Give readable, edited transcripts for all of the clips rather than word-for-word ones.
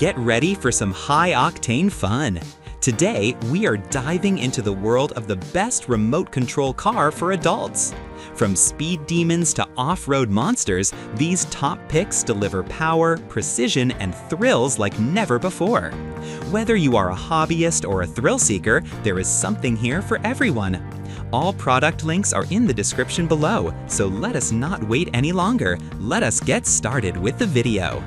Get ready for some high-octane fun. Today, we are diving into the world of the best remote control car for adults. From speed demons to off-road monsters, these top picks deliver power, precision, and thrills like never before. Whether you are a hobbyist or a thrill seeker, there is something here for everyone. All product links are in the description below, so let us not wait any longer. Let us get started with the video.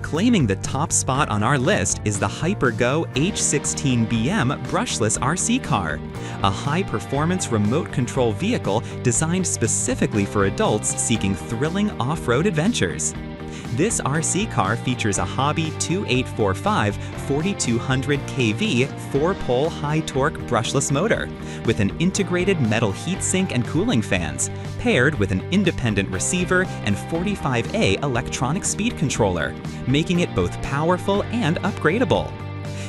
Claiming the top spot on our list is the HyperGo H16BM Brushless RC Car, a high-performance remote control vehicle designed specifically for adults seeking thrilling off-road adventures. This RC car features a Hobby 2845 4200 kV 4-pole high-torque brushless motor with an integrated metal heatsink and cooling fans, paired with an independent receiver and 45A electronic speed controller, making it both powerful and upgradable.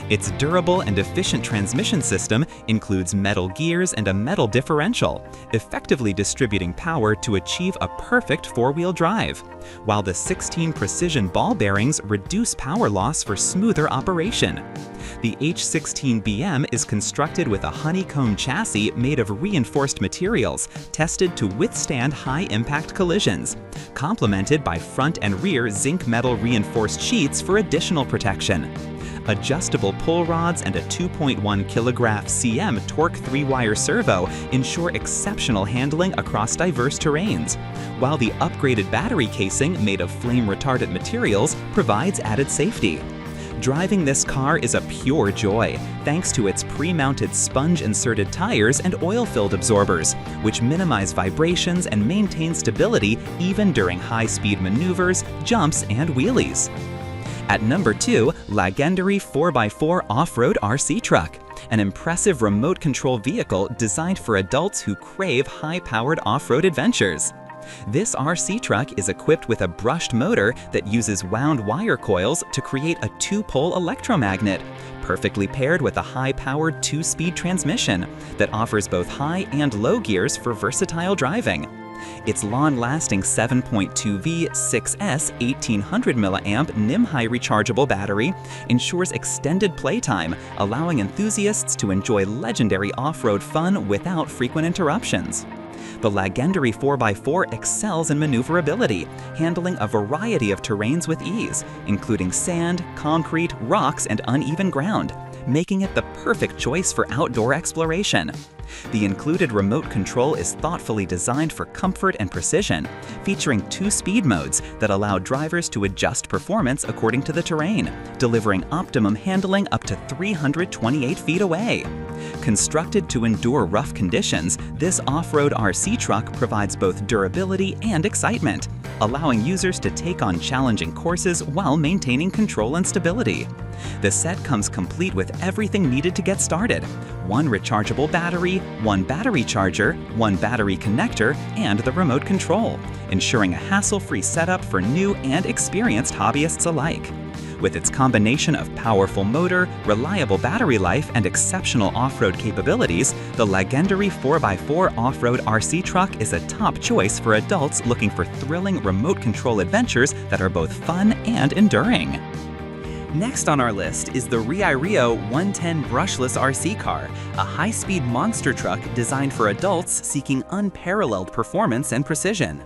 Its durable and efficient transmission system includes metal gears and a metal differential, effectively distributing power to achieve a perfect four-wheel drive, while the 16 precision ball bearings reduce power loss for smoother operation. The H16BM is constructed with a honeycomb chassis made of reinforced materials tested to withstand high-impact collisions, complemented by front and rear zinc metal reinforced sheets for additional protection. Adjustable pull rods and a 2.1 kilogram cm torque 3-wire servo ensure exceptional handling across diverse terrains, while the upgraded battery casing made of flame-retardant materials provides added safety. Driving this car is a pure joy, thanks to its pre-mounted sponge-inserted tires and oil-filled absorbers, which minimize vibrations and maintain stability even during high-speed maneuvers, jumps, and wheelies. At number 2, Laegendary 4x4 Off-Road RC Truck, an impressive remote control vehicle designed for adults who crave high-powered off-road adventures. This RC truck is equipped with a brushed motor that uses wound wire coils to create a 2-pole electromagnet, perfectly paired with a high-powered 2-speed transmission that offers both high and low gears for versatile driving. Its long-lasting 7.2V 6S 1800 mAh NIM-high rechargeable battery ensures extended playtime, allowing enthusiasts to enjoy legendary off-road fun without frequent interruptions. The Laegendary 4x4 excels in maneuverability, handling a variety of terrains with ease, including sand, concrete, rocks, and uneven ground, making it the perfect choice for outdoor exploration. The included remote control is thoughtfully designed for comfort and precision, featuring 2 speed modes that allow drivers to adjust performance according to the terrain, delivering optimum handling up to 328 feet away. Constructed to endure rough conditions, this off-road RC truck provides both durability and excitement, allowing users to take on challenging courses while maintaining control and stability. The set comes complete with everything needed to get started: 1 rechargeable battery, 1 battery charger, 1 battery connector, and the remote control, ensuring a hassle-free setup for new and experienced hobbyists alike. With its combination of powerful motor, reliable battery life, and exceptional off-road capabilities, the Laegendary 4x4 Off-Road RC Truck is a top choice for adults looking for thrilling remote control adventures that are both fun and enduring. Next on our list is the Riaario 110 Brushless RC Car, a high-speed monster truck designed for adults seeking unparalleled performance and precision.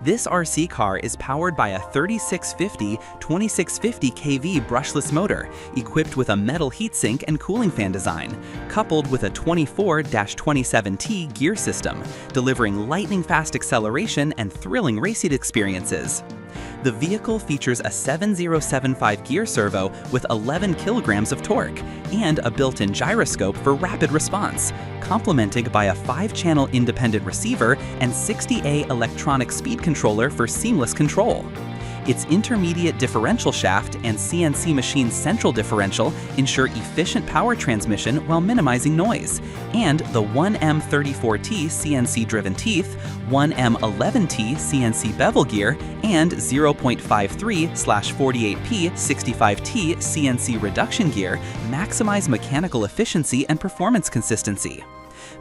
This RC car is powered by a 3650/2650 kV brushless motor, equipped with a metal heatsink and cooling fan design, coupled with a 24-27T gear system, delivering lightning-fast acceleration and thrilling racing experiences. The vehicle features a 7075 gear servo with 11 kilograms of torque and a built-in gyroscope for rapid response, complemented by a 5-channel independent receiver and 60A electronic speed controller for seamless control. Its intermediate differential shaft and CNC machine central differential ensure efficient power transmission while minimizing noise, and the 1M34T CNC-driven teeth, 1M11T CNC bevel gear, and 0.53/48P 65T CNC reduction gear maximize mechanical efficiency and performance consistency.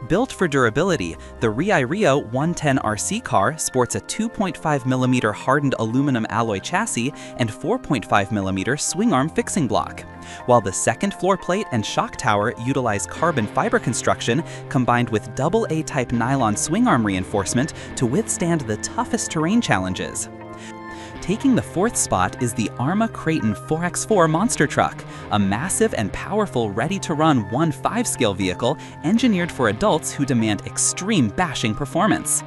Built for durability, the Riaario 110 RC car sports a 2.5mm hardened aluminum alloy chassis and 4.5mm swing arm fixing block, while the second floor plate and shock tower utilize carbon fiber construction combined with AA type nylon swing arm reinforcement to withstand the toughest terrain challenges. Taking the fourth spot is the Arrma Kraton 4x4 monster truck, a massive and powerful ready-to-run 1/5-scale vehicle engineered for adults who demand extreme bashing performance.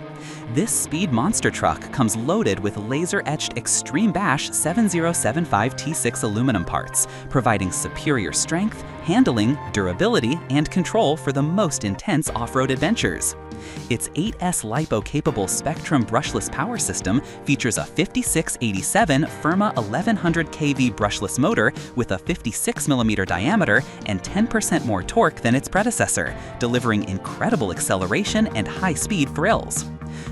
This speed monster truck comes loaded with laser-etched Extreme Bash 7075 T6 aluminum parts, providing superior strength, handling, durability, and control for the most intense off-road adventures. Its 8S LiPo-capable Spectrum brushless power system features a 5687 Firma 1100 kV brushless motor with a 56mm diameter and 10% more torque than its predecessor, delivering incredible acceleration and high-speed thrills.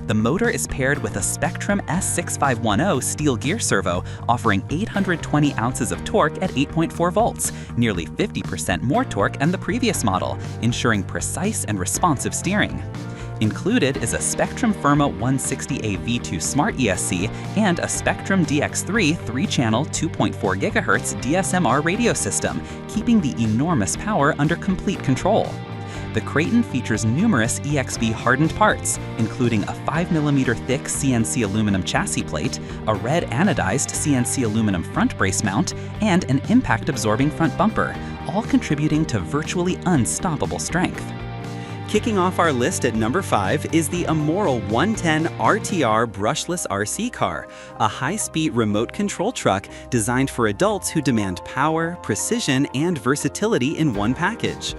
The motor is paired with a Spectrum S6510 steel gear servo, offering 820 ounces of torque at 8.4 volts, nearly 50% more torque than the previous model, ensuring precise and responsive steering. Included is a Spectrum Firma 160A V2 Smart ESC and a Spectrum DX3 3-channel 2.4 GHz DSMR radio system, keeping the enormous power under complete control. The Kraton features numerous EXB hardened parts, including a 5mm thick CNC aluminum chassis plate, a red anodized CNC aluminum front brace mount, and an impact-absorbing front bumper, all contributing to virtually unstoppable strength. Kicking off our list at number 5 is the Amoril 110 RTR Brushless RC Car, a high-speed remote control truck designed for adults who demand power, precision, and versatility in one package.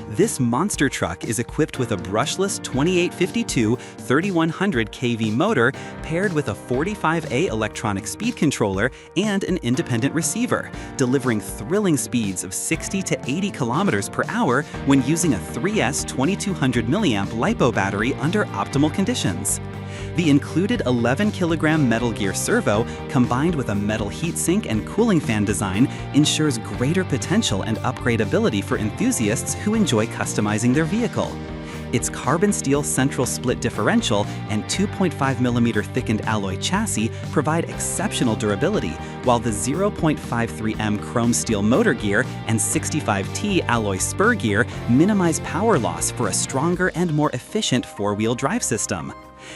This monster truck is equipped with a brushless 2852 3100 kV motor paired with a 45A electronic speed controller and an independent receiver, delivering thrilling speeds of 60 to 80 kilometers per hour when using a 3S 2200 mAh LiPo battery under optimal conditions. The included 11-kilogram metal gear servo, combined with a metal heatsink and cooling fan design, ensures greater potential and upgradability for enthusiasts who enjoy customizing their vehicle. Its carbon steel central split differential and 2.5mm thickened alloy chassis provide exceptional durability, while the 0.53M chrome steel motor gear and 65T alloy spur gear minimize power loss for a stronger and more efficient four-wheel drive system.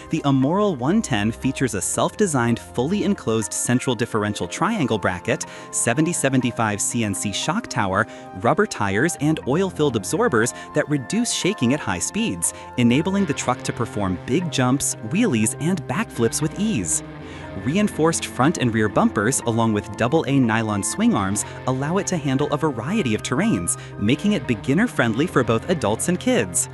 The Amoril 110 features a self-designed, fully enclosed central differential triangle bracket, 7075 CNC shock tower, rubber tires, and oil-filled absorbers that reduce shaking at high speeds, enabling the truck to perform big jumps, wheelies, and backflips with ease. Reinforced front and rear bumpers, along with AA nylon swing arms, allow it to handle a variety of terrains, making it beginner-friendly for both adults and kids.